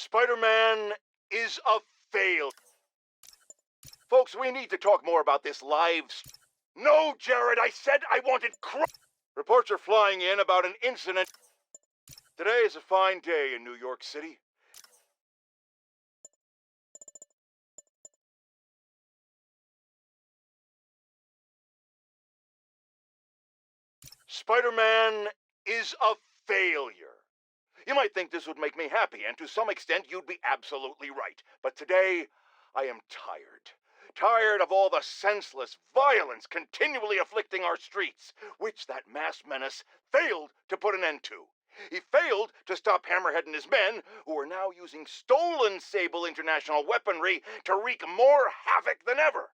Spider-Man is a fail. Folks, we need to talk more about this No, Jared, I said I wanted Reports are flying in about an incident. Today is a fine day in New York City. Spider-Man is a failure. You might think this would make me happy, and to some extent you'd be absolutely right. But today, I am tired. Tired of all the senseless violence continually afflicting our streets, which that masked menace failed to put an end to. He failed to stop Hammerhead and his men, who are now using stolen Sable International weaponry to wreak more havoc than ever.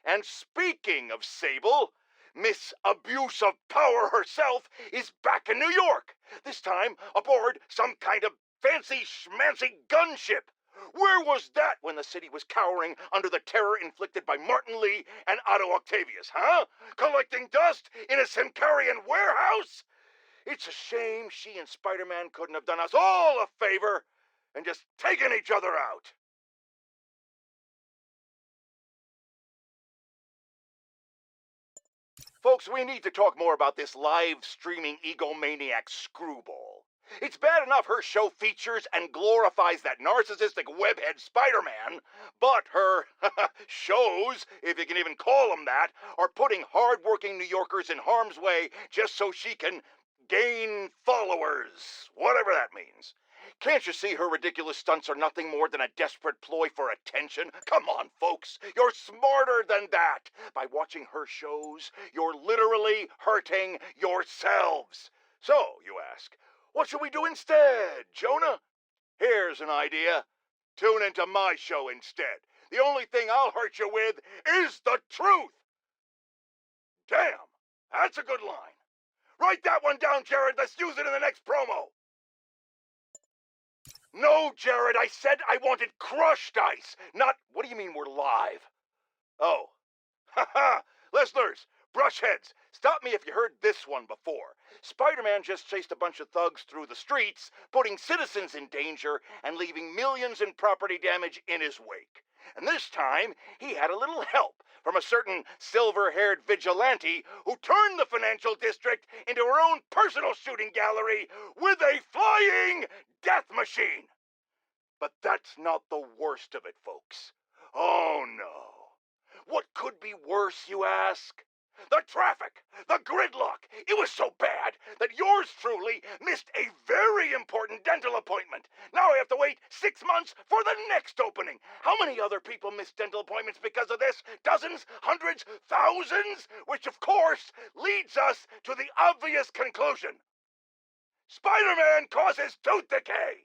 And speaking of Sable, Miss Abuse of Power herself is back in New York, this time aboard some kind of fancy schmancy gunship. Where was that when the city was cowering under the terror inflicted by Martin Lee and Otto Octavius, huh? Collecting dust in a Simcarian warehouse? It's a shame she and Spider-Man couldn't have done us all a favor and just taken each other out. Folks, we need to talk more about this live-streaming egomaniac screwball. It's bad enough her show features and glorifies that narcissistic webhead Spider-Man, but her shows, if you can even call them that, are putting hard-working New Yorkers in harm's way just so she can gain followers, whatever that means. Can't you see her ridiculous stunts are nothing more than a desperate ploy for attention? Come on, folks, you're smarter than that. By watching her shows, you're literally hurting yourselves. So, you ask, what should we do instead, Jonah? Here's an idea. Tune into my show instead. The only thing I'll hurt you with is the truth. Damn, that's a good line. Write that one down, Jared. Let's use it in the next promo. No, Jared, I said I wanted crushed ice, not... What do you mean we're live? Oh. Ha-ha! Listeners, brushheads, stop me if you heard this one before. Spider-Man just chased a bunch of thugs through the streets, putting citizens in danger and leaving millions in property damage in his wake. And this time, he had a little help from a certain silver-haired vigilante who turned the financial district into her own personal shooting gallery with a flying death machine. But that's not the worst of it, folks. Oh, no. What could be worse, you ask? The traffic, the gridlock. It was so bad that yours truly missed a very important dental appointment. Now I have to wait 6 months for the next opening. How many other people missed dental appointments because of this? Dozens? Hundreds? Thousands? Which, of course, leads us to the obvious conclusion. Spider-Man causes tooth decay.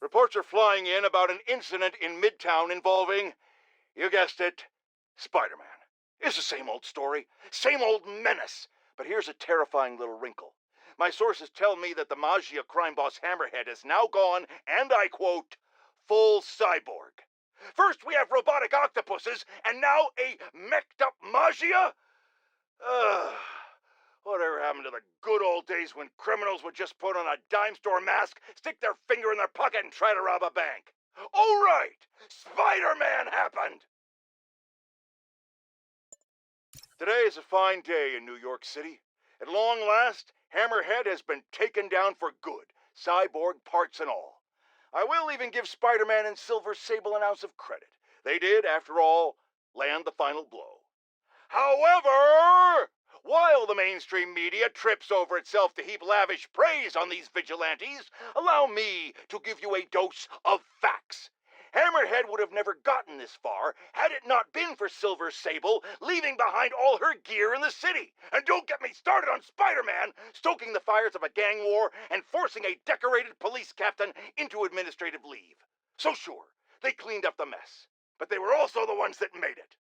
Reports are flying in about an incident in Midtown involving, you guessed it, Spider-Man. It's the same old story, same old menace. But here's a terrifying little wrinkle. My sources tell me that the Magia crime boss Hammerhead has now gone, and I quote, full cyborg. First we have robotic octopuses, and now a meched up Magia? Whatever happened to the good old days when criminals would just put on a dime store mask, stick their finger in their pocket, and try to rob a bank? Oh, right! Spider-Man happened! Today is a fine day in New York City. At long last, Hammerhead has been taken down for good, cyborg parts and all. I will even give Spider-Man and Silver Sable an ounce of credit. They did, after all, land the final blow. However, while the mainstream media trips over itself to heap lavish praise on these vigilantes, allow me to give you a dose of facts. Hammerhead would have never gotten this far had it not been for Silver Sable leaving behind all her gear in the city. And don't get me started on Spider-Man stoking the fires of a gang war and forcing a decorated police captain into administrative leave. So sure, they cleaned up the mess, but they were also the ones that made it.